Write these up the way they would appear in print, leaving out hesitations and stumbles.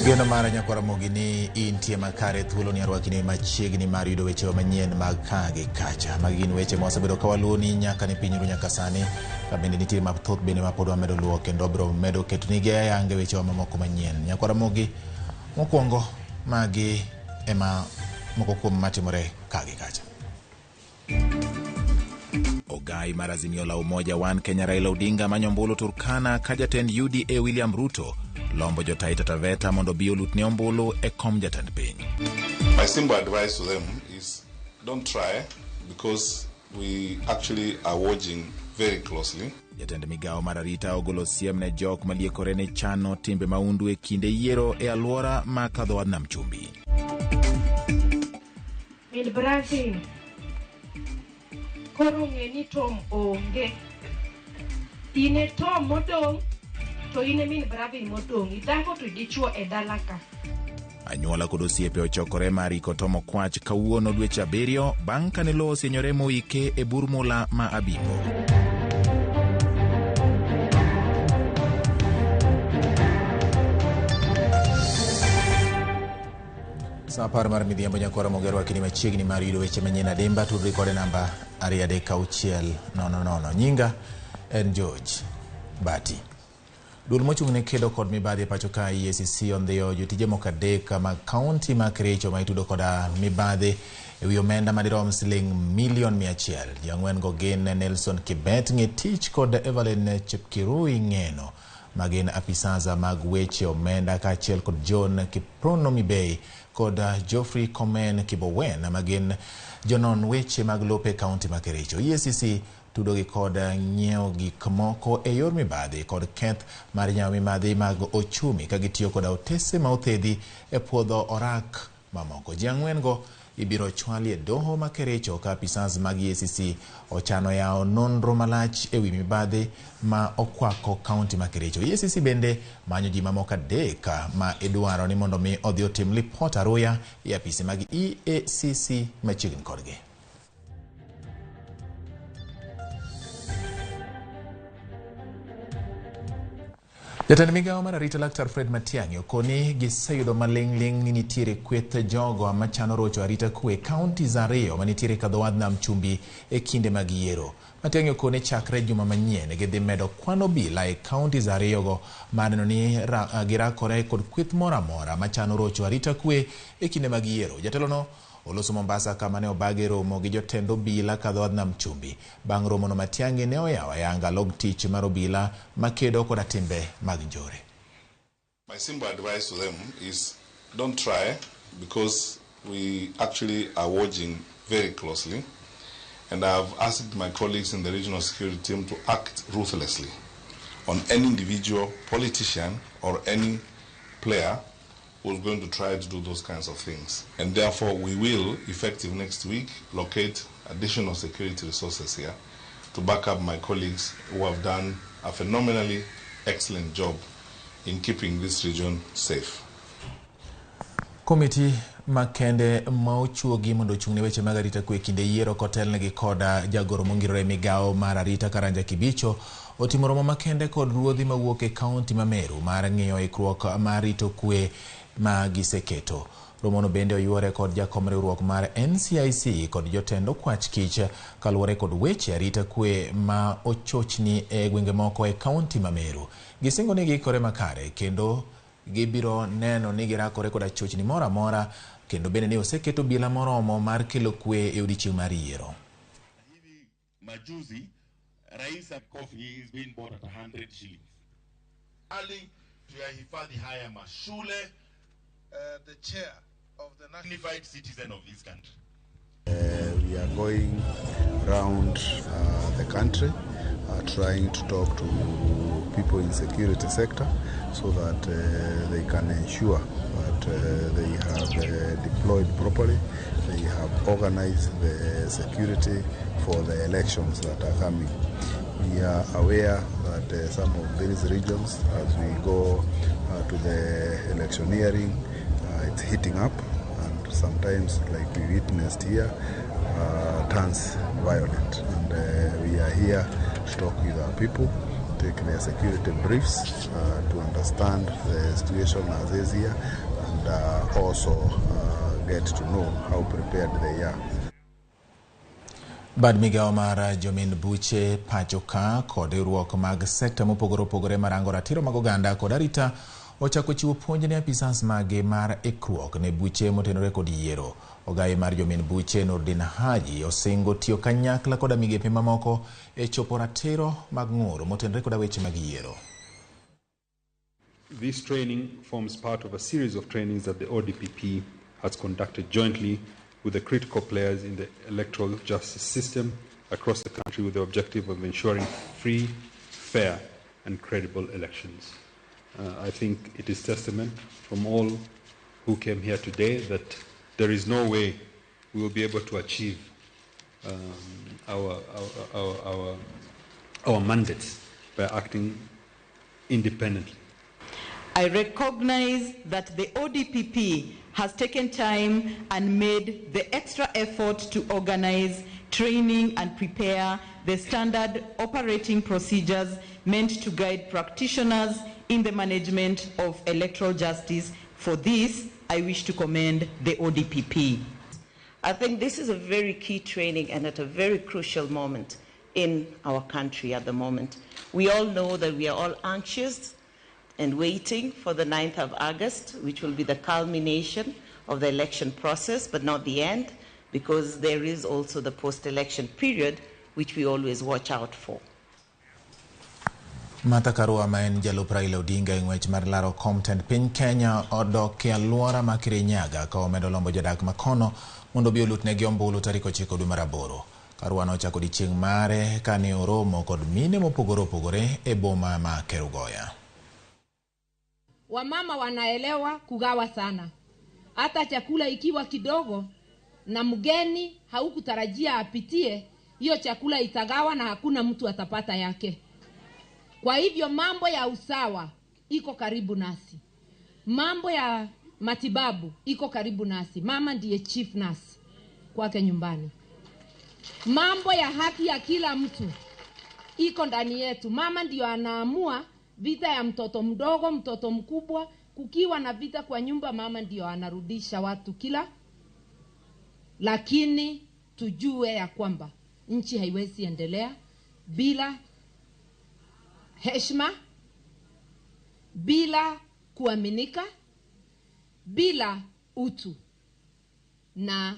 Geno mara nyako Ramogi ni intie makare thuolo ni arwakini machiegni mar yudo weche manyien mag kage kacha. Magin weche mosebedo kawaluoni nyaka ni piny nyaka sani. Kabende nitie mathoth bende mapod wamedo luo kendo bro medo ketonigi ayange weche mamoko manyien. Nyako Ramogi mokwongo magi ema moko kuom matimore kage kacha. Ogai mar Azimio la Umoja One Kenya Raila Odinga manyombulu Turkana ka Jatend UDA William Ruto lombo jo Taita Taveta mondo bi olutne ombulu e kom Jatend Piny. My simple advice to them is don't try because we actually are watching very closely. Jatend migao mar arita ogolo siem ne jok maliekore ne chano timbe maundu e kinde yiero e alwora ma kadho wadnam chumbi. Min Brazil koro ng'eni Tom onge. Ine Tom modong to ine min Brazil modong. Idako to dichuo e dalaka. Anyuola kod osiepe ochokore mariko Tom Okwach kawuono dweche 7 bang' kane lowo osienyore moike e Burmula ma Abipo. Sapar mar midhiambo nyako Ramogi arwakini machiegni mar yudo weche manyien adimba. Tudri kode namba 23600. Nyinga en George Bati. Duol mochung' ne kedo kod mibadhi pacho ka EACC ondhiyo jotije moko 3 mag kaunti ma Kericho ma itudo koda mibadhi e wi omenda madirom siling milion 100. Jang'wen go gin Nelson Kibet Ngetich kod Evelyn Chepkirui Ng'eno magin apisaza mag weche omenda kaachiel kod John Kiprono Mibei kod Geoffrey Komen Kibowen magin jonon weche mag lope kaunti ma Kericho. EACC tudogi kod nyiewo gik moko e yor mibadhi kod keth mar nyawo mibadhi mag ochumi ka gitiyo kod otese ma othedhi e puodho orak mamoko. Ji ang'wen go ibiro chwali e doho ma Kericho ka apisas mag EACC ochano yawo nonro malach e wi mibadhi ma okwako kaunti ma Kericho. EACC bende manyo ji mamoko 3 ma idwaro ni mondo mi odhi otim lipot aruya e apisi mag EACC machiegni kodgi. Jatend migao mar arita Laktar Fred Matiang'i okoni giseyudo maling'ling ni nitiere kweth jogo machano rocho arita kwe kaunti za 2 manitiere kadho wadnam chumbi e kinde mag yiero. Matiang'i okone chakre juma manyien gidhi medo kwano bila e kaunti za 2 go maneno ni girakore kod kweth moramora machano rocho arita kwe e kinde mag yiero. Jatelono oloso Mombasa kama ne obage romo gi jotend obila kadho wadnam chumbi. Bang' romono Matiang'i ne oyawo ayanga log tich mar obila makedo kod timbe mag njore. My simple advice to them is don't try because we actually are watching very closely, and I've asked my colleagues in the regional security team to act ruthlessly on any individual politician or any player who's going to try to do those kinds of things. And therefore, we will, effective next week, locate additional security resources here to back up my colleagues who have done a phenomenally excellent job in keeping this region safe. Committee makende mauchuogi mondo chungne weche mag arita kwe kinde yiero kotelnegi koda jagoro mongirore migao mar arita Karanja Kibicho otimo romo makende kod ruodhi mawuok e kaunti ma Meru mar ng'iyo ikruok mar rito kwe ma giseketo. Romono bende oyuore kod jakom riwruok mar NCIC kod jotend Okwach Kich kaluwore kod weche arita kwe ma ochochni e gwenge moko e kaunti ma Meru. Gisingo ni gikore makare kendo gibiro neno ni girakore kod chochni mora mora kendo bende ni oseketo bila moromo mar kelo kwe e odiechieng' mar yiero. Hivi majuzi rais coffee is being bought at 100 shillings. Ali tuyahifadhi haya mashule. The chair of the dignified citizen of this country. We are going around the country trying to talk to people in security sector so that they can ensure that they have deployed properly, they have organized the security for the elections that are coming. We are aware that some of these regions, as we go to the electioneering, it's heating up, and sometimes, like we witnessed here, turns violent. And we are here to talk with our people, take their security briefs to understand understand the situation as is here and also get to know how prepared they are. Bad migao mar jomin buche pachoka kod riwruok mag sekta mopogore opogore marango ratiro mag oganda kod arita ochako chiwo puonj ne apisas mage mar ikruok ne buche motenore kod yiero. Ogai mar jomin buche Nordin Haji osingo tiyo kanyakla kod migepe mamoko e chopo ratiro mag ng'ur motenore kod weche mag yiero. This training forms part of a series of trainings that the ODPP has conducted jointly with the critical players in the electoral justice system across the country with the objective of ensuring free, fair and credible elections. I think it is testament from all who came here today that there is no way we will be able to achieve our mandates by acting independently. I recognize that the ODPP has taken time and made the extra effort to organize training and prepare the standard operating procedures meant to guide practitioners in the management of electoral justice. For this, I wish to commend the ODPP. I think this is a very key training and at a very crucial moment in our country at the moment. We all know that we are all anxious and waiting for the 9th of August, which will be the culmination of the election process, but not the end, because there is also the post-election period, which we always watch out for. Martha Karua ma en jalup Raila Odinga e ng'wech mar laro kom tend piny Kenya odok e alwora ma Kirinyaga ka omedo lombo jodak makono mondo bi olutnegi ombulu tarik 9 dwe mar 8. Karua nochako odiechieng' mare kane oromo kod mine mopogore opogore e boma ma Kerugoya. Wamama wanaelewa kugawa sana. Hata chakula ikiwa kidogo na mgeni haukutarajia apitie, hiyo chakula itagawa na hakuna mtu atapata yake. Kwa hivyo mambo ya usawa iko karibu nasi. Mambo ya matibabu iko karibu nasi. Mama ndiye chief nurse kwake nyumbani. Mambo ya haki ya kila mtu iko ndani yetu. Mama ndio anaamua vita ya mtoto mdogo, mtoto mkubwa. Kukiwa na vita kwa nyumba, mama ndio anarudisha watu kila. Lakini tujue ya kwamba nchi haiwezi endelea bila heshima, bila kuaminika, bila utu. Na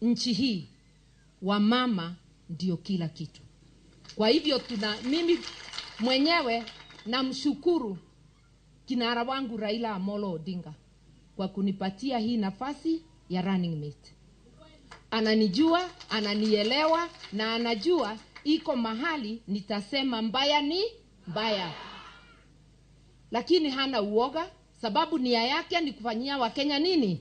nchi hii wamama ndio kila kitu. Kwa hivyo mimi mwenyewe namshukuru kinara wangu Raila Amolo Odinga kwa kunipatia hii nafasi ya running mate. Ananijua, ananielewa na anajua iko mahali nitasema mbaya ni mbaya. Lakini hana uoga, sababu nia yake ni kufanyia Wakenya nini?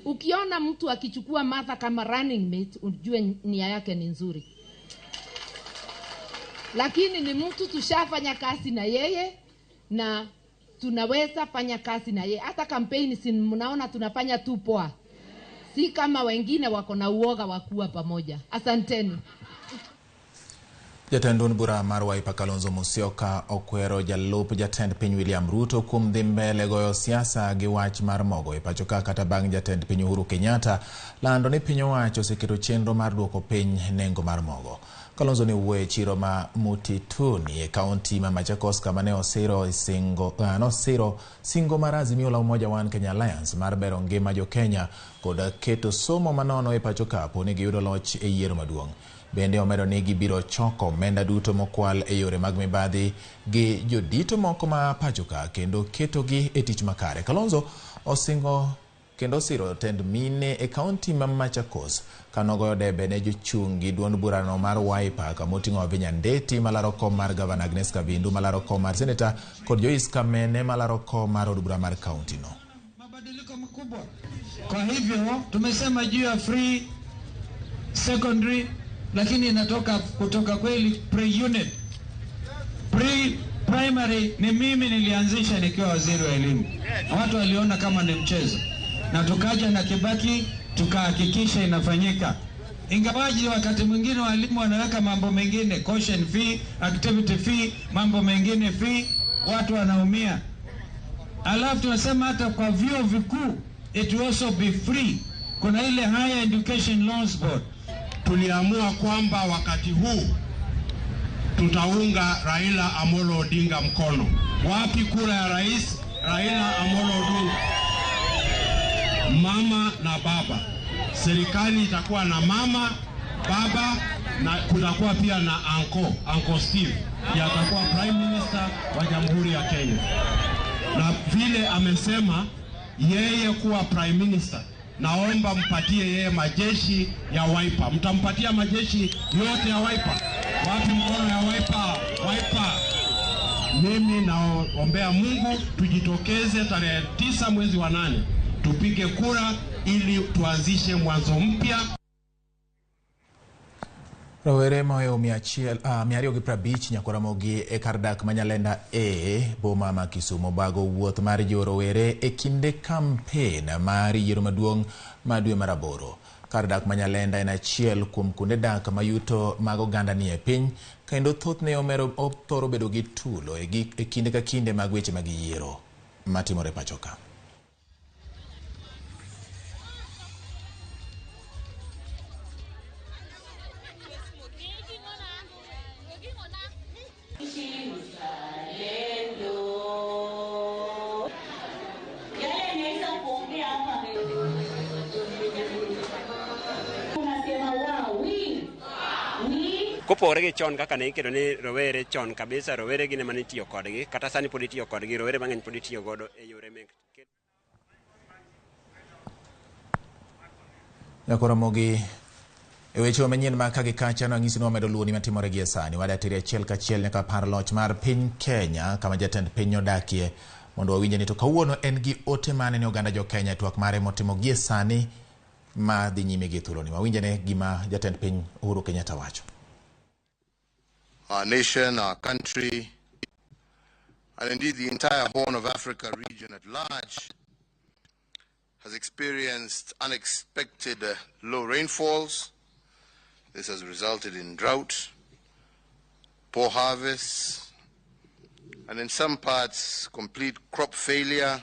Ukiona mtu akichukua Martha kama running mate, ujue nia yake ni nzuri. Lakini ni mtu tushafanya kazi na yeye na tunaweza fanya kazi na yeye. Hata kampeni si mnaona tunafanya tu poa. Si kama wengine wako na uoga wa kuwa pamoja. Asanteni. Jatend bura mar Wiper Kalonzo Musyoka okwero jalup jatend piny William Ruto kuom dhi mbele goyo siasa gi wach mar mogo e pachoka kata bang' jatend piny Uhuru Kenyatta lando ni piny owacho oseketo chenro mar duoko piny nengo mar mogo. Kalonzo ne wuoyo e chiro ma Mutituni e kaunti ma Machakos kama ne osiro singo mar Azimio la Umoja One Kenya Alliance mar bero ngima jo Kenya kod keto somo manono e pachoka po ni giyudo loch e yiero maduong'. Bende omedo ni gibiro choko omenda duto mokwal e yore mag mibadhi gi jodito moko ma pachoka kendo ketogi e tich makare. Kalonzo osingo kendo siro tend mine e kaunti ma Machakos kanogoyo debe ne jochungi duond burano mar Wiper kamoting'o Vinya Ndeti malaro kom mar Gavana Agnes Kavindu malaro kom mar Senator kod Joyce Kamene malaro kom mar od bura mar kaunti no. Mabadiliko makubwa. Kwa hivyo tumesema juu ya free secondary, lakini inatoka kutoka kweli pre-unit. Pre-primary ni mimi nilianzisha nikiwa waziri wa elimu. Watu waliona kama ni mchezo. Na tukaja na Kibaki tukahakikisha inafanyika. Ingawaji wakati mwingine walimu wanaweka mambo mengine, caution fee, activity fee, mambo mengine fee, watu wanaumia. Alafu tunasema hata kwa vyuo vikuu it will also be free. Kuna ile Higher Education Loans Board. Tuliamua kwamba wakati huu tutaunga Raila Amolo Odinga mkono. Wapi kura ya rais? Raila Amolo Odinga. Mama na baba. Serikali itakuwa na mama, baba, na kutakuwa pia na Uncle Steve. Ndiye atakuwa Prime Minister wa Jamhuri ya Kenya. Na vile amesema yeye kuwa Prime Minister, naomba mpatie yeye majeshi ya Wiper. Mtampatia majeshi yote ya Wiper. Wapi mkono ya Wiper? Wiper. Mimi naombea Mungu tujitokeze tarehe 9 mwezi wa 8 tupige kura ili tuanzishe mwanzo mpya. Rawere mayo 250 nyako Ramogi e kardak manyalenda boma ma Kisumo bago wuoth mar jorowere e kinde kampen mar yiero maduong' ma dwe mar 8. Kardak manyalenda en achiel kuom kuonde dak mayuto mag oganda ni e piny, kendo thothne othoro bedo gi tulo e kinde ka kinde mag weche mag yiero matimore pachoka. Kopore gi chon kaka ne iketo ni rowere chon kabisa, rowere gine mane tiyo kodgi, kata sani pod itiyo kodgi, rowere mang'eny pod itiyo godo e yore mek Nyako Ramogi e weche manyien ma kagi kacha no ng'isi no medo luwo ni matimore gi sani wadatiri achiel kachiel nyaka par loch mar piny Kenya kama jatend piny odakie mondo wawinje ni to kawuono en gi ote mane ne oganda jo Kenya twak mare motimo gi sani ma dhi nyime gi thuolo ni wawinje ne gima jatend piny Uhuru Kenyatta wacho. Our nation, our country, and indeed the entire Horn of Africa region at large has experienced unexpected low rainfalls. This has resulted in drought, poor harvests, and in some parts complete crop failure.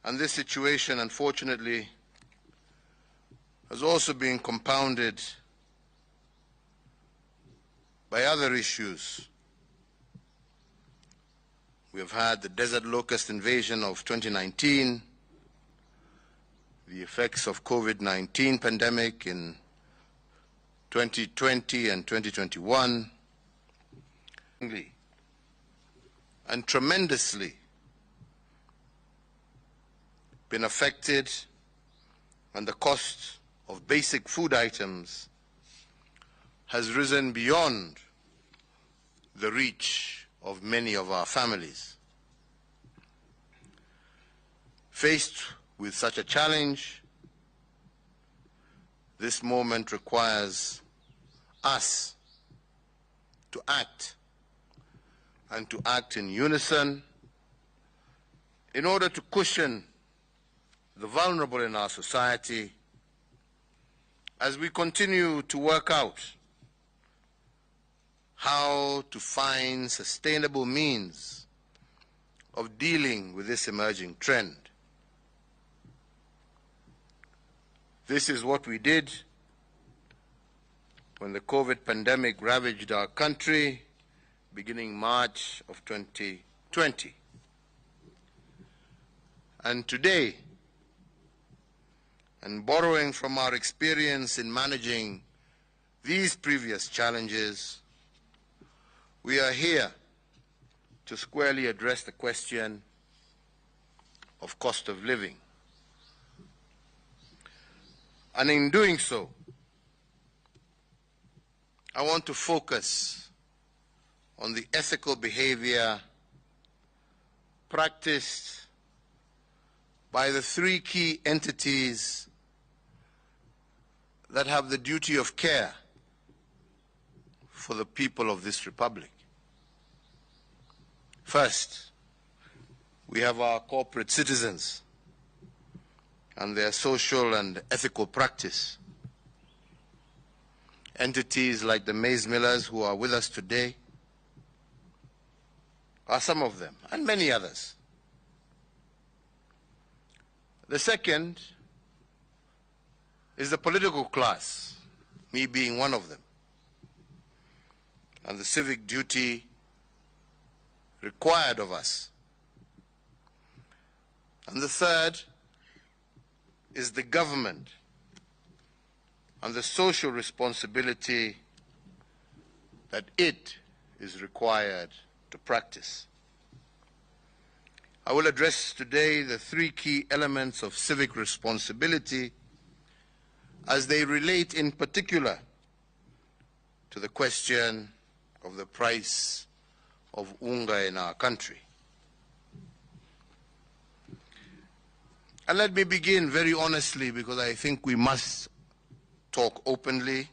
And this situation, unfortunately, has also been compounded by other issues. We have had the desert locust invasion of 2019, the effects of COVID-19 pandemic in 2020 and 2021, and tremendously been affected, and the cost of basic food items has risen beyond the reach of many of our families. Faced with such a challenge, this moment requires us to act, and to act in unison in order to cushion the vulnerable in our society as we continue to work out how to find sustainable means of dealing with this emerging trend. This is what we did when the COVID pandemic ravaged our country beginning March of 2020. And today, and borrowing from our experience in managing these previous challenges, we are here to squarely address the question of cost of living. And in doing so, I want to focus on the ethical behavior practiced by the three key entities that have the duty of care for the people of this republic. First, we have our corporate citizens and their social and ethical practice. Entities like the maize millers who are with us today, are some of them, and many others. The second is the political class, me being one of them, and the civic duty required of us. And the third is the government and the social responsibility that it is required to practice. I will address today the three key elements of civic responsibility as they relate in particular to the question of the price of unga in our country. And let me begin very honestly, because I think we must talk openly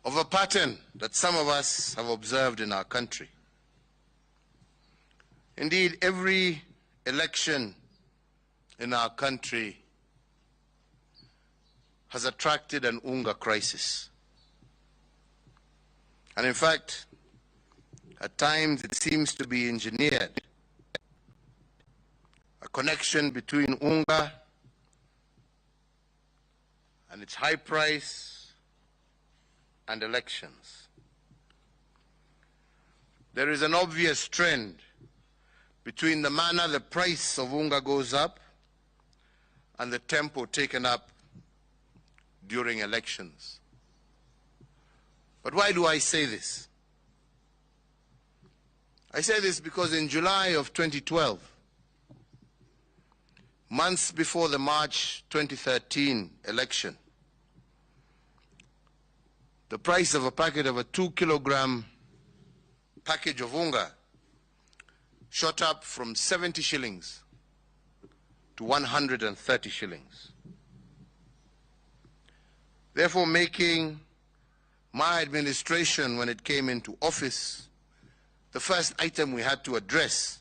of a pattern that some of us have observed in our country. Indeed, every election in our country has attracted an unga crisis. And in fact, at times it seems to be engineered. A connection between unga and its high price and elections. There is an obvious trend between the manner the price of unga goes up and the tempo taken up during elections. But why do I say this? I say this because in July of 2012, months before the March 2013 election, the price of a packet of a 2-kilogram package of unga shot up from 70 shillings to 130 shillings. Therefore, making my administration, when it came into office, the first item we had to address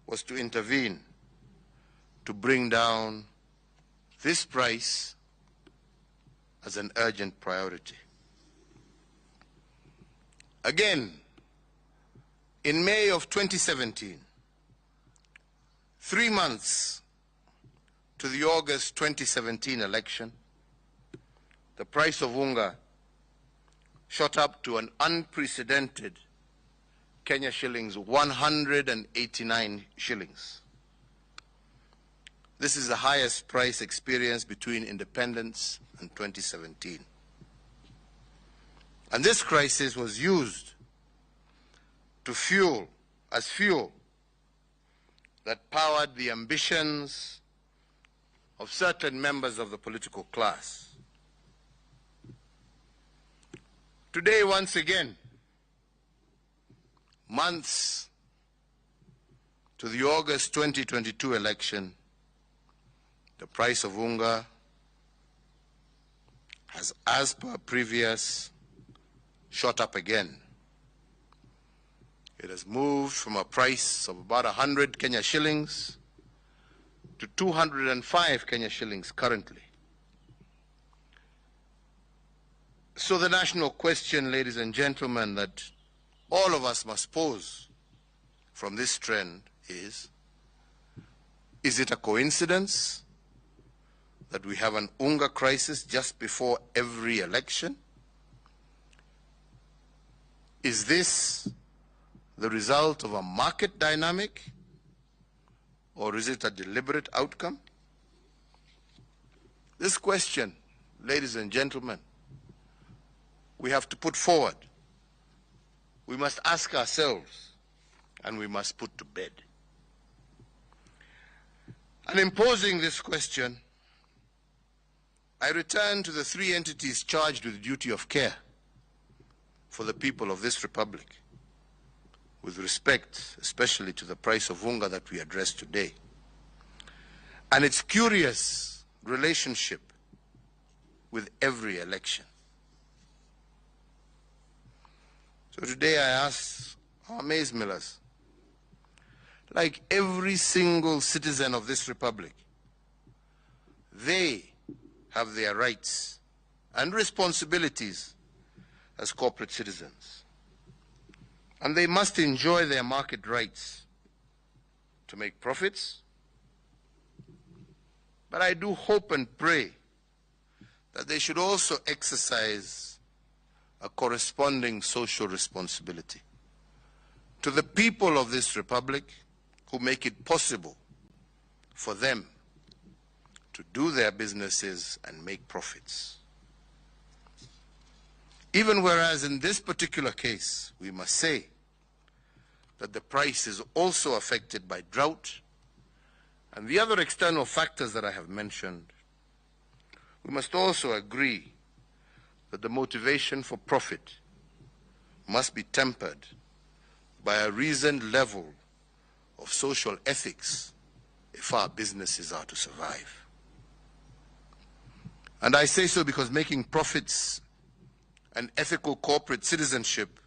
was to intervene to bring down this price as an urgent priority. Again, in May of 2017, 3 months to the August 2017 election, the price of unga shot up to an unprecedented Kenya shillings 189 shillings. This is the highest price experienced between independence and 2017. And this crisis was used to fuel that powered the ambitions of certain members of the political class. Today, once again, months to the August 2022 election, the price of unga has, as per previous, shot up again. It has moved from a price of about 100 Kenya shillings to 205 Kenya shillings currently. So the national question, ladies and gentlemen, that all of us must pose from this trend is it a coincidence that we have an unga crisis just before every election? Is this the result of a market dynamic, or is it a deliberate outcome? This question, ladies and gentlemen, we have to put forward. We must ask ourselves, and we must put to bed. And in posing this question, I return to the three entities charged with duty of care for the people of this republic, with respect especially to the price of unga that we address today, and its curious relationship with every election. So today I ask our maize millers, like every single citizen of this republic, they have their rights and responsibilities as corporate citizens. And they must enjoy their market rights to make profits. But I do hope and pray that they should also exercise a corresponding social responsibility to the people of this republic who make it possible for them to do their businesses and make profits. Even whereas in this particular case, we must say that the price is also affected by drought and the other external factors that I have mentioned, we must also agree that the motivation for profit must be tempered by a reasoned level of social ethics if our businesses are to survive. And I say so because making profits and ethical corporate citizenship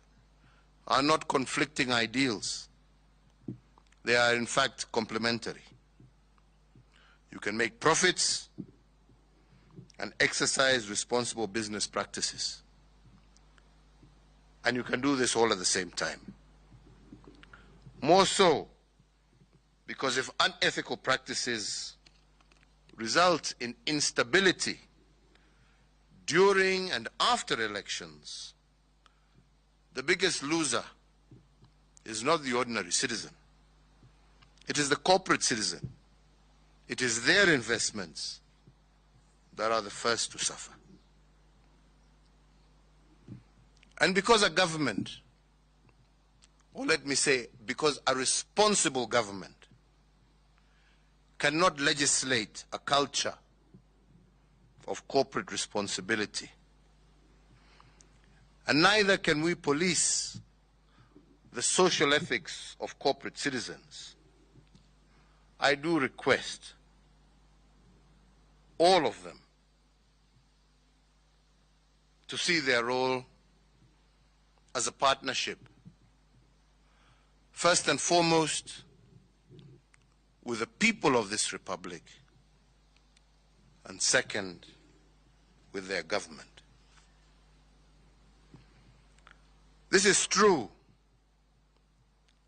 are not conflicting ideals. They are in fact complementary. You can make profits and exercise responsible business practices. And you can do this all at the same time. More so, because if unethical practices result in instability during and after elections, the biggest loser is not the ordinary citizen. It is the corporate citizen. It is their investments that are the first to suffer. And because a government, or let me say, because a responsible government cannot legislate a culture of corporate responsibility, and neither can we police the social ethics of corporate citizens, I do request all of them to see their role as a partnership, first and foremost with the people of this republic, and second with their government. This is true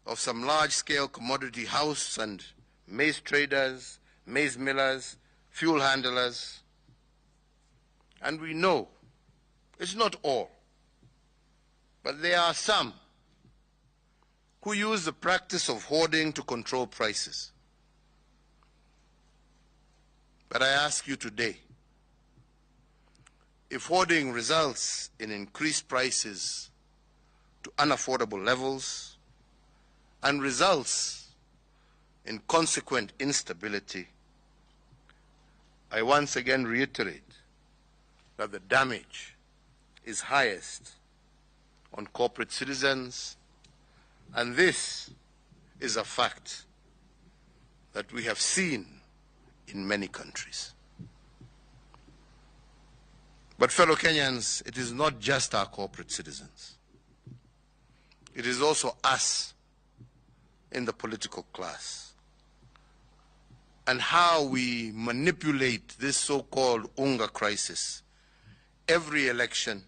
of some large-scale commodity house and maize traders, maize millers, fuel handlers, and we know it's not all, but there are some who use the practice of hoarding to control prices. But I ask you today, if hoarding results in increased prices to unaffordable levels and results in consequent instability, I once again reiterate that the damage is highest on corporate citizens, and this is a fact that we have seen in many countries. But fellow Kenyans, it is not just our corporate citizens. It is also us in the political class, and how we manipulate this so-called unga crisis every election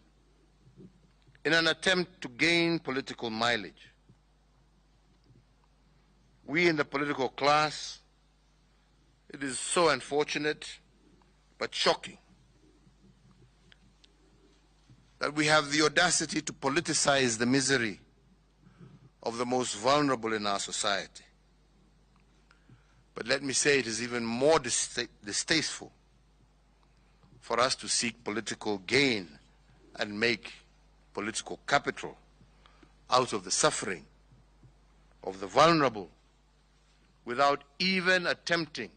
in an attempt to gain political mileage. We in the political class, it is so unfortunate but shocking that we have the audacity to politicize the misery of the most vulnerable in our society. But let me say, it is even more distasteful for us to seek political gain and make political capital out of the suffering of the vulnerable without even attempting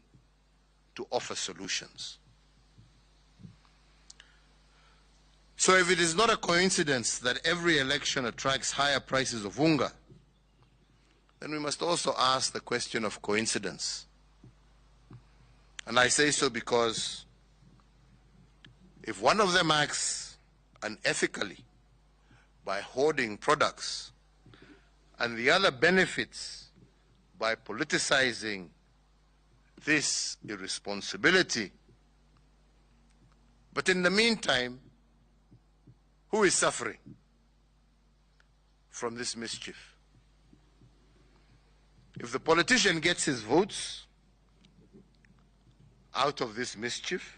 to offer solutions. So if it is not a coincidence that every election attracts higher prices of unga, then we must also ask the question of coincidence. And I say so because if one of them acts unethically by hoarding products and the other benefits by politicizing this irresponsibility, but in the meantime, who is suffering from this mischief? If the politician gets his votes out of this mischief,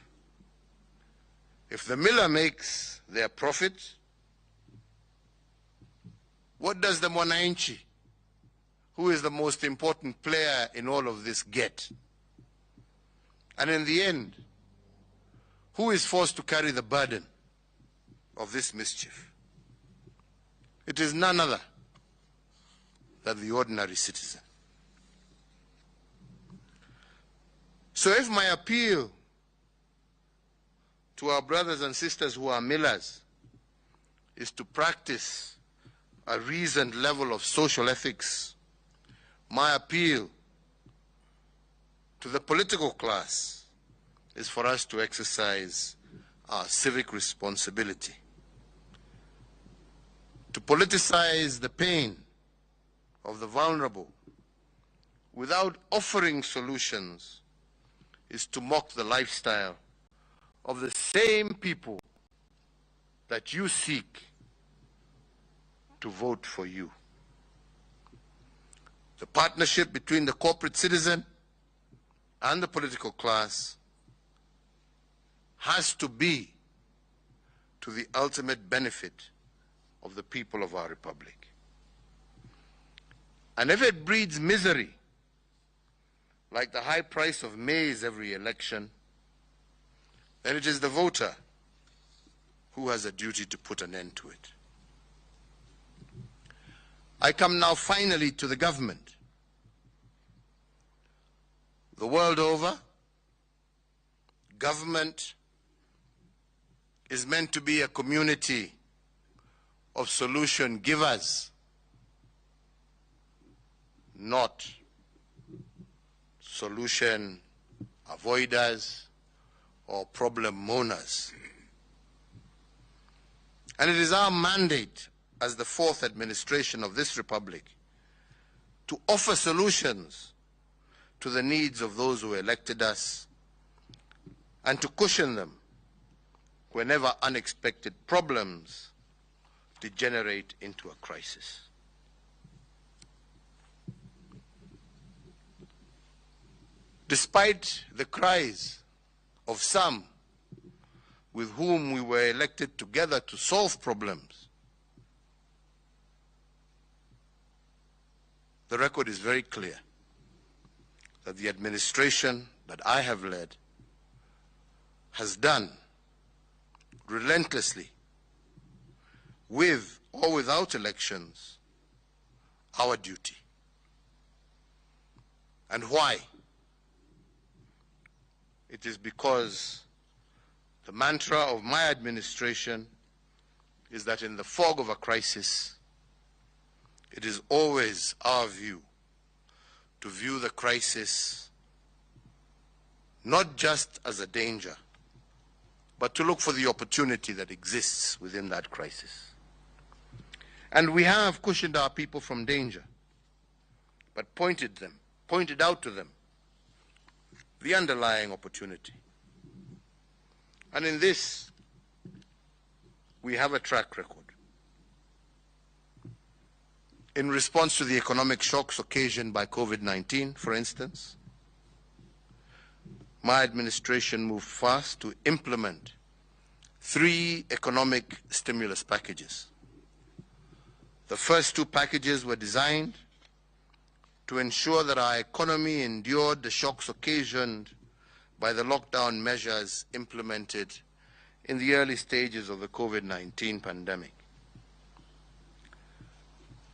if the miller makes their profit, what does the mwananchi, who is the most important player in all of this, get? And in the end, who is forced to carry the burden of this mischief? It is none other than the ordinary citizen. So if my appeal to our brothers and sisters who are millers is to practice a reasoned level of social ethics, my appeal to the political class is for us to exercise our civic responsibility. To politicize the pain of the vulnerable without offering solutions is to mock the lifestyle of the same people that you seek to vote for you. The partnership between the corporate citizen and the political class has to be to the ultimate benefit of the people of our republic. And if it breeds misery, like the high price of maize every election, then it is the voter who has a duty to put an end to it. I come now finally to the government. The world over, government is meant to be a community of solution givers, not solution avoiders or problem moaners. And it is our mandate as the fourth administration of this republic to offer solutions to the needs of those who elected us and to cushion them whenever unexpected problems degenerate into a crisis. Despite the cries of some with whom we were elected together to solve problems, the record is very clear that the administration that I have led has done relentlessly, with or without elections, our duty. And why? It is because the mantra of my administration is that in the fog of a crisis, it is always our view to view the crisis not just as a danger, but to look for the opportunity that exists within that crisis. And we have cushioned our people from danger, but pointed out to them the underlying opportunity. And in this, we have a track record. In response to the economic shocks occasioned by COVID-19, for instance, my administration moved fast to implement 3 economic stimulus packages. The first 2 packages were designed to ensure that our economy endured the shocks occasioned by the lockdown measures implemented in the early stages of the COVID-19 pandemic.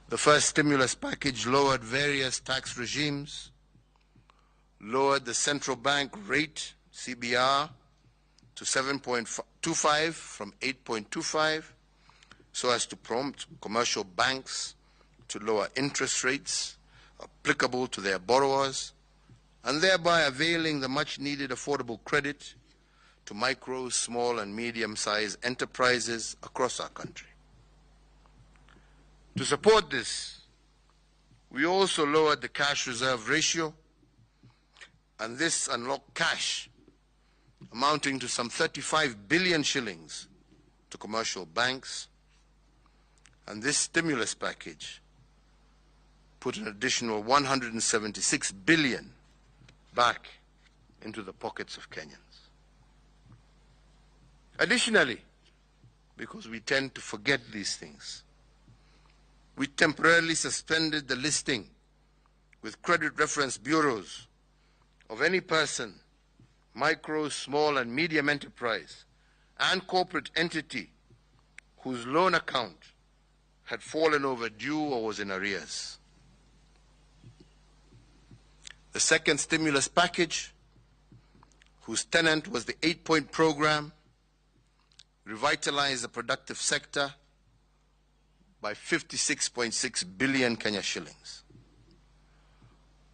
The first stimulus package lowered various tax regimes, lowered the central bank rate, CBR, to 7.25 from 8.25, so as to prompt commercial banks to lower interest rates applicable to their borrowers, and thereby availing the much-needed affordable credit to micro, small, and medium-sized enterprises across our country. To support this, we also lowered the cash reserve ratio, and this unlocked cash amounting to some 35 billion shillings to commercial banks. And this stimulus package put an additional 176 billion back into the pockets of Kenyans. Additionally, because we tend to forget these things, we temporarily suspended the listing with credit reference bureaus of any person, micro, small and medium enterprise and corporate entity whose loan account had fallen overdue or was in arrears. The second stimulus package, whose tenet was the 8-point program, revitalized the productive sector by 56.6 billion Kenya shillings.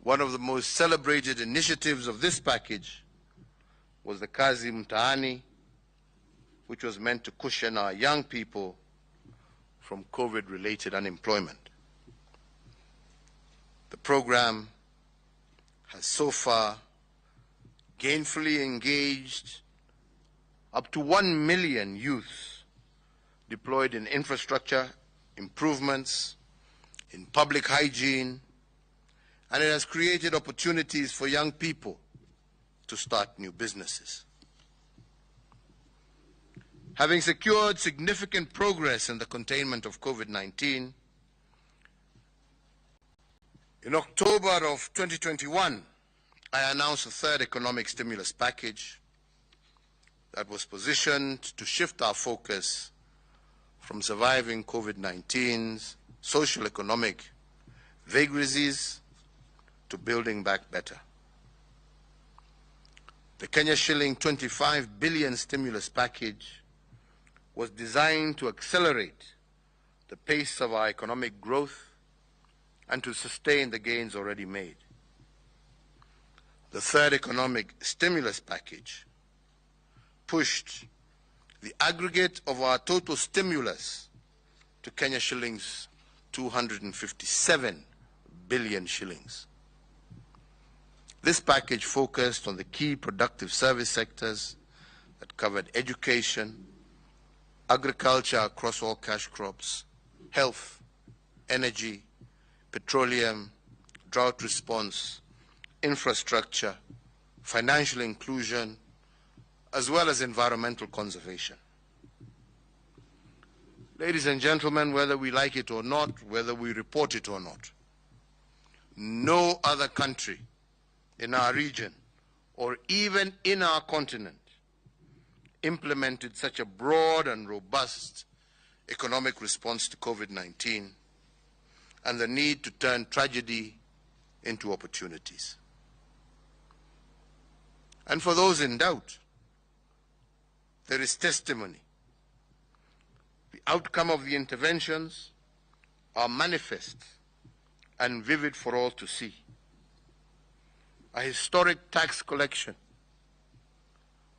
One of the most celebrated initiatives of this package was the Kazi Mtaani, which was meant to cushion our young people from COVID-related unemployment. The program has so far gainfully engaged up to 1 million youths deployed in infrastructure improvements, in public hygiene, and it has created opportunities for young people to start new businesses. Having secured significant progress in the containment of COVID-19, in October of 2021, I announced a third economic stimulus package that was positioned to shift our focus from surviving COVID-19's social economic vagaries to building back better. The Kenya shilling 25 billion stimulus package was designed to accelerate the pace of our economic growth and to sustain the gains already made. The third economic stimulus package pushed the aggregate of our total stimulus to Kenya shillings 257 billion shillings. This package focused on the key productive service sectors that covered education, agriculture across all cash crops, health, energy, petroleum, drought response, infrastructure, financial inclusion, as well as environmental conservation. Ladies and gentlemen, whether we like it or not, whether we report it or not, no other country in our region or even in our continent implemented such a broad and robust economic response to COVID-19 and the need to turn tragedy into opportunities. And for those in doubt, there is testimony. The outcome of the interventions are manifest and vivid for all to see. A historic tax collection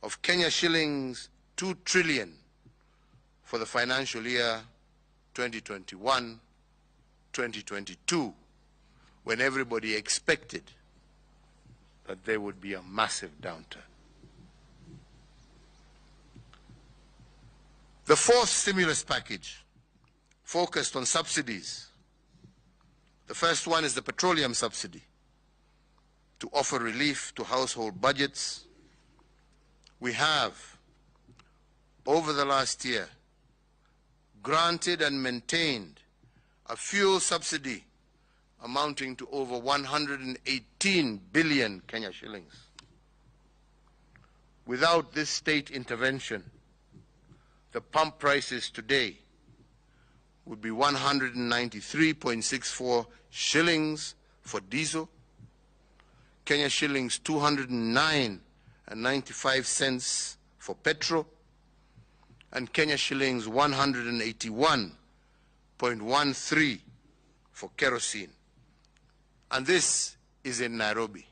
of Kenya shillings 2 trillion for the financial year 2021-2022, when everybody expected that there would be a massive downturn. The fourth stimulus package focused on subsidies. The first one is the petroleum subsidy, to offer relief to household budgets. We have, over the last year, granted and maintained a fuel subsidy amounting to over 118 billion Kenya shillings. Without this state intervention, the pump prices today would be 193.64 shillings for diesel, Kenya shillings 209.95 cents for petrol, and Kenya shillings 181.13 for kerosene. And this is in Nairobi.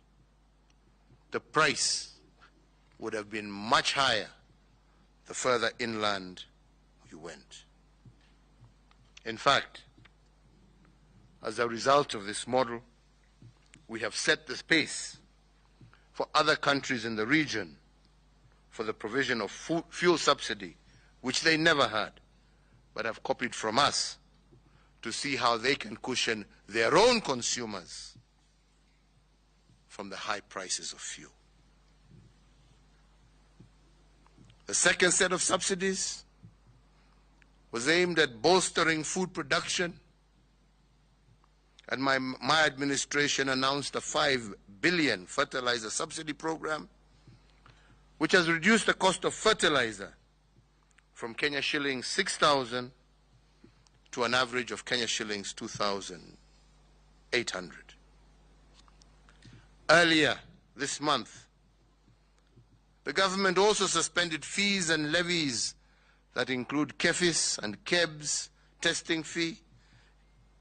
The price would have been much higher the further inland you went. In fact, as a result of this model, we have set the pace for other countries in the region for the provision of fuel subsidy, which they never had, but have copied from us, to see how they can cushion their own consumers from the high prices of fuel. The second set of subsidies was aimed at bolstering food production, and my administration announced a 5 billion fertilizer subsidy program, which has reduced the cost of fertilizer from Kenya shillings 6,000 to an average of Kenya shillings 2,800. Earlier this month, the government also suspended fees and levies that include KEFIS and KEBS, testing fee,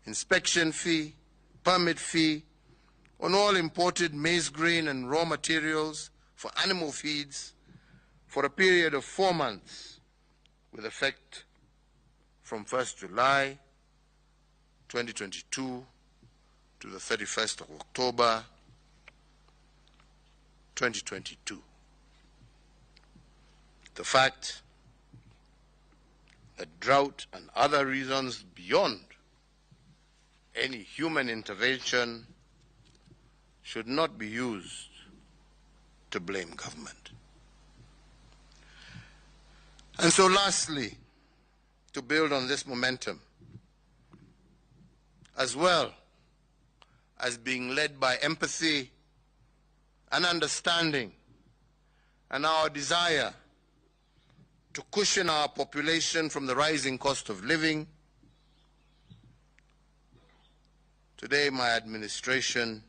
inspection fee, permit fee, on all imported maize grain and raw materials for animal feeds for a period of 4 months, with effect from 1st July 2022 to the 31st of October 2022. The fact that drought and other reasons beyond any human intervention should not be used to blame government. And so lastly, to build on this momentum, as well as being led by empathy and understanding and our desire to cushion our population from the rising cost of living, today my administration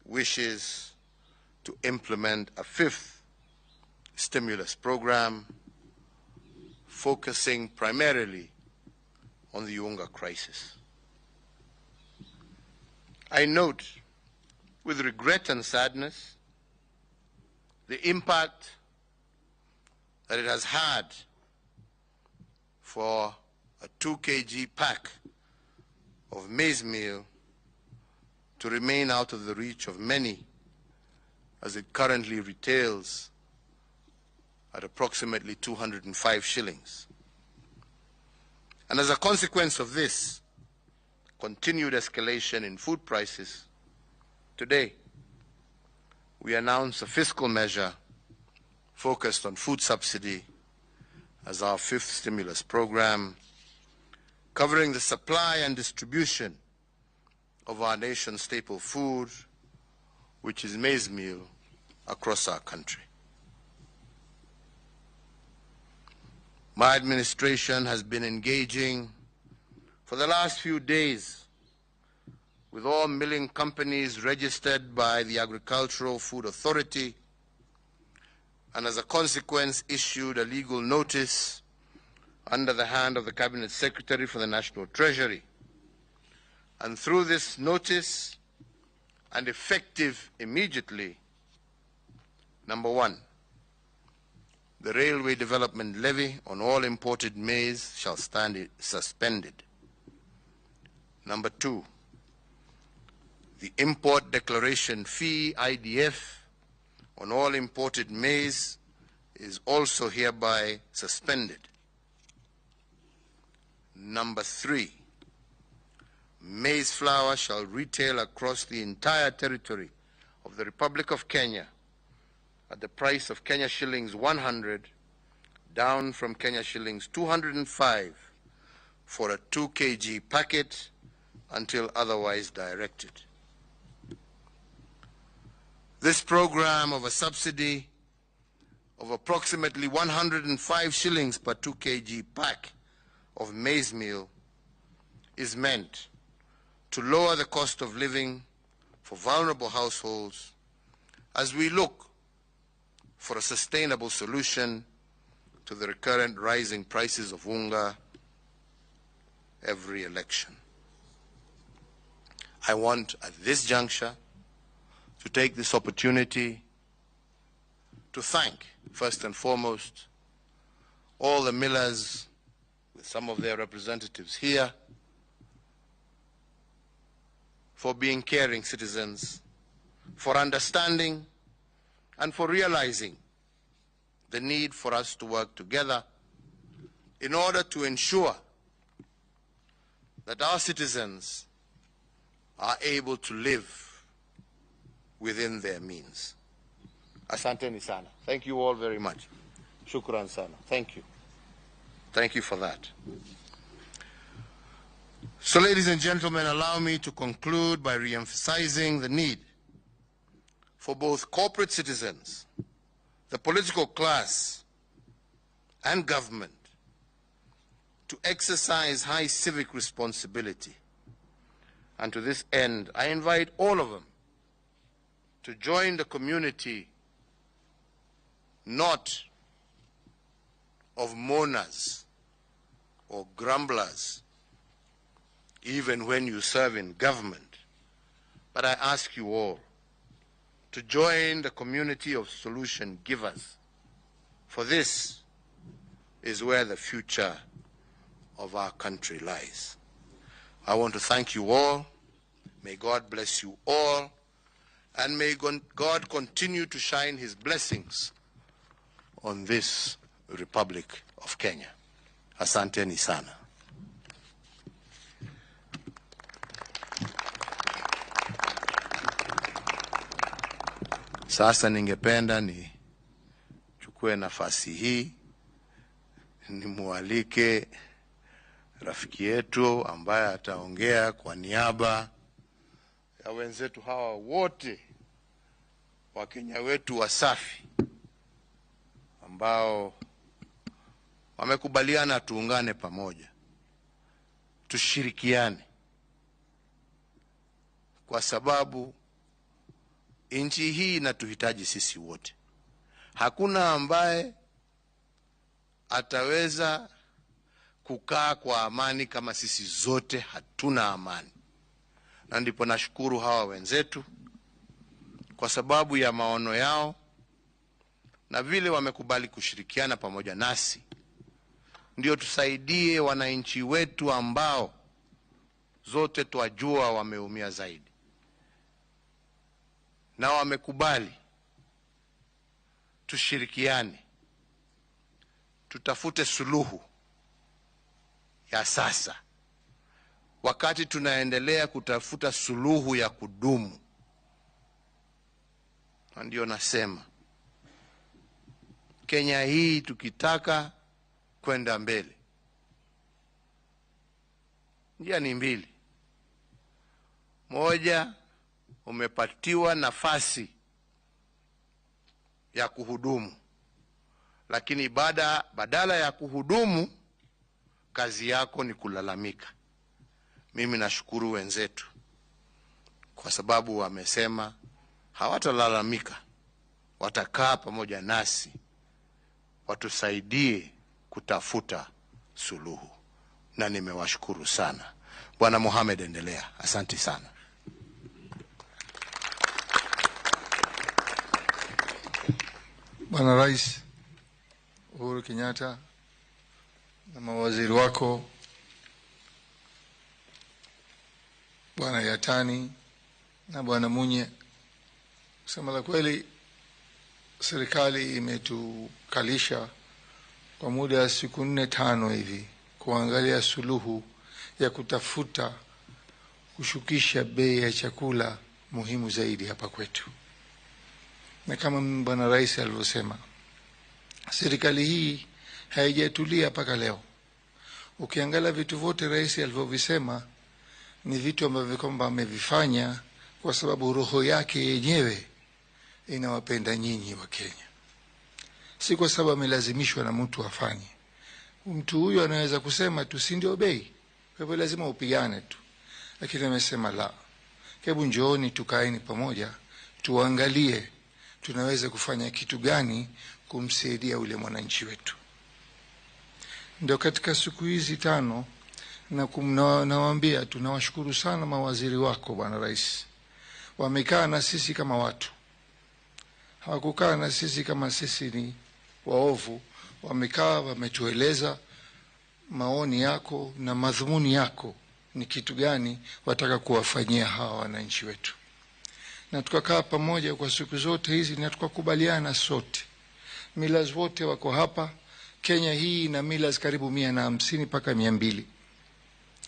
wishes to implement a 5th stimulus program focusing primarily on the Unga crisis. I note with regret and sadness the impact that it has had for a 2 kg pack of maize meal to remain out of the reach of many, as it currently retails at approximately 205 shillings. And as a consequence of this continued escalation in food prices, today we announce a fiscal measure focused on food subsidy as our 5th stimulus program, covering the supply and distribution of our nation's staple food, which is maize meal, across our country. My administration has been engaging for the last few days with all milling companies registered by the Agricultural Food Authority, and as a consequence issued a legal notice under the hand of the Cabinet Secretary for the National Treasury. And through this notice, and effective immediately, number 1, the Railway Development Levy on all imported maize shall stand suspended. Number 2, the Import Declaration Fee, IDF, on all imported maize is also hereby suspended. Number 3, maize flour shall retail across the entire territory of the Republic of Kenya at the price of Kenya shillings 100, down from Kenya shillings 205 for a 2 kg packet until otherwise directed. This program of a subsidy of approximately 105 shillings per 2 kg pack of maize meal is meant to lower the cost of living for vulnerable households as we look for a sustainable solution to the recurrent rising prices of unga every election. I want at this juncture to take this opportunity to thank, first and foremost, all the millers, with some of their representatives here, for being caring citizens, for understanding, and for realizing the need for us to work together in order to ensure that our citizens are able to live within their means. Asanteni sana. Thank you all very much. Shukran sana. Thank you. Thank you for that. So, ladies and gentlemen, allow me to conclude by re-emphasizing the need for both corporate citizens, the political class, and government to exercise high civic responsibility. And to this end, I invite all of them to join the community not of mourners or grumblers, even when you serve in government, but I ask you all to join the community of solution givers, for this is where the future of our country lies. I want to thank you all. May God bless you all, and may God continue to shine his blessings on this Republic of Kenya. Asanteni sana. Sasa ningependa nichukue nafasi hii nimualike rafiki yetu ambaye ataongea kwa niaba ya wenzetu hawa wote wa Kenya wetu wasafi ambao wamekubaliana tuungane pamoja, tushirikiane, kwa sababu nchi hii inatuhitaji sisi wote. Hakuna ambaye ataweza kukaa kwa amani kama sisi zote hatuna amani. Na ndipo nashukuru hawa wenzetu kwa sababu ya maono yao na vile wamekubali kushirikiana pamoja nasi, ndio tusaidie wananchi wetu ambao zote twajua wameumia zaidi, na wamekubali tushirikiane, tutafute suluhu ya sasa, wakati tunaendelea kutafuta suluhu ya kudumu. Na ndio nasema Kenya hii tukitaka kwenda mbele, njia ni mbili. Moja, umepatiwa nafasi ya kuhudumu, lakini badala ya kuhudumu kazi yako ni kulalamika. Mimi nashukuru wenzetu kwa sababu wamesema hawatalalamika, watakaa pamoja nasi, watusaidie kutafuta suluhu, na nimewashukuru sana. Bwana Mohamed, endelea. Asante sana. Bwana Rais Uhuru Kenyatta na mawaziri wako, Bwana Yatani na Bwana Munye, kusema la kweli serikali imetukalisha kwa muda wa siku 4-5 hivi kuangalia suluhu ya kutafuta kushukisha bei ya chakula muhimu zaidi hapa kwetu. Na kama Bwana Rais alivyosema, serikali hii haijatulia mpaka leo. Ukiangalia vitu vyote Rais alivyovisema ni vitu ambavyo kwamba amevifanya kwa sababu roho yake yenyewe inawapenda nyinyi wa Kenya, si kwa sababu amelazimishwa na mtu afanye. Mtu huyo anaweza kusema tu si ndio bei, kwa hivyo lazima upigane tu, lakini amesema la, hebu njooni tukaeni pamoja tuangalie tunaweza kufanya kitu gani kumsaidia ule mwananchi wetu. Ndio katika siku hizi 5 na nawaambia tunawashukuru sana mawaziri wako Bwana Rais. Wamekaa na sisi kama watu, hawakukaa na sisi kama sisi ni waovu. Wamekaa, wametueleza maoni yako na madhumuni yako ni kitu gani wataka kuwafanyia hawa wananchi wetu, na tukakaa pamoja kwa siku zote hizi na tukakubaliana sote. Millers wote wako hapa. Kenya hii ina millers karibu 150 mpaka 200.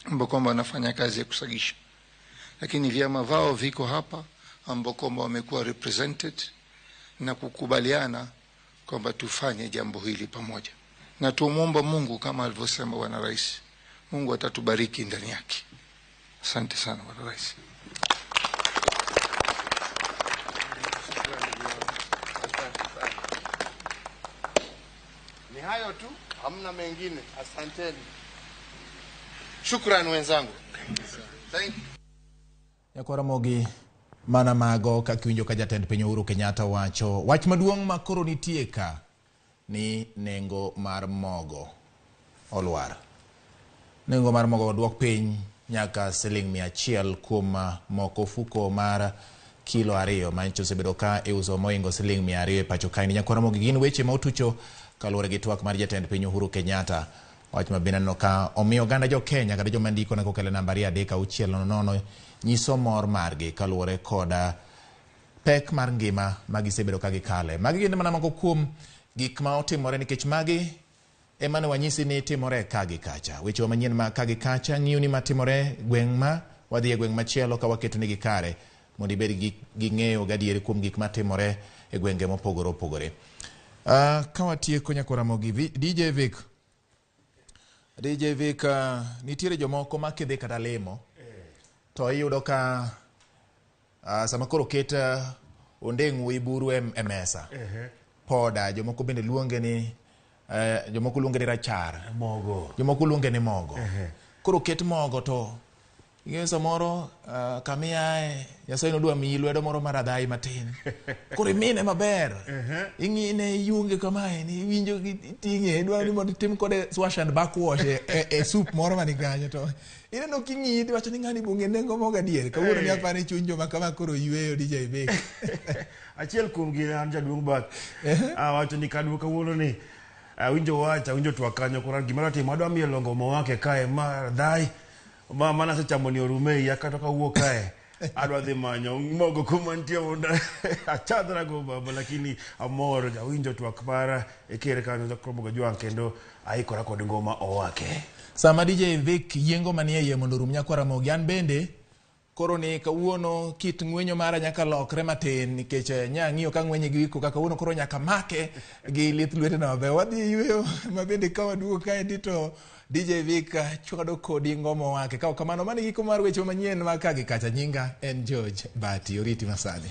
ambao kwamba wanafanya kazi ya kusagisha, lakini vyama vao viko hapa ambao kwamba wamekuwa represented na kukubaliana kwamba tufanye jambo hili pamoja, na tumuomba Mungu kama alivyosema Bwana Rais, Mungu atatubariki ndani yake. Asante sana Bwana Rais. Ni hayo tu, hamna mengine. Asanteni. Shukrani wenzangu. Thank you. Nyako Ramogi mana mago kakiwinjo ka jatend piny Uhuru Kenyatta wacho wach maduong' ma koro nitie ka ni nengo mar mogo olwar. Nengo mar mogo odwok piny nyaka $100 kuom moko fuko mar kilo 2 mancho osebedo ka iuso moingo $200 pacho kae. Nyako Ramogi gin weche ma otucho kaluwore gi twak mar jatend piny Uhuru Kenyatta. Wach mabinano ka omiyo ganda jo Kenya kata joma ndiko na kokele namba 360 nyiso mor margi kaluwore koda pek mar ngima magisebedo ka gikale. Magi gin mana moko kuom gik ma otimore nikech magi emane wanyisi ni timore kagi kacha. Weche manyien ma kagi kacha ng'iyo ni matimore gweng' ma wadhi e gweng' machielo ka waketo nigi kare mondo ibed gi ng'eyo gadieri kuom gik matimore e gwenge mopogore opogore. Ka watieko Nyako Ramogi, DJ Vic, nitiere jomoko ma kidhi kata lemo to iyudo ka sama koro ket ondeng'u iburu e mesa poda jomoko bende luonge ni jomoko luonge ni rachar mogo, jomoko luonge ni mogo. Koro ket mogo to ing'eyo samoro kamiae Nyasaye nodwa miyi lwedo moro maradhai matin koro imine maber ing'ine iyunge kamae ni winjo ting'e idwa ni mondo tim kode swash and backwash e soup moro mani kanyo to ineno king'ii wacho ni ng'ani bunge nengo moga diere kawuono ni apare chuny joma kama koro yweyo DJ Vic. Achiel kuom gin an jaduong' Bat wacho ni kadwo kawuono ni winjo twak kanyo koro gimoro timo adwa miyo longo mo wake kae maradhai mana sechamo ni orume ya kata kawuok kae adwa dhi manyo mogo kuma nitie onda achadra go baba, lakini amor awinjo twak para ekere kanyo kromogo jwang kendo aikora kod ngoma owake. Sama DJ Vic yiengo manie yie mondo rum Nyako Ramogi an bende koro ni kawuono kit ng'wenyo mara nyaka lokre matin nikech ng'iyo ka ng'wenye gi wiko kawuono koro nyaka make gi lith lwetena maber. Wadhi yweyo mabende ka waduogo kae to DJ Vic chwado kodi ngoma wake. Ka kamano mani giko mar weche manyien ma kagi kacha. Nyinga en George Bati, oriti masani.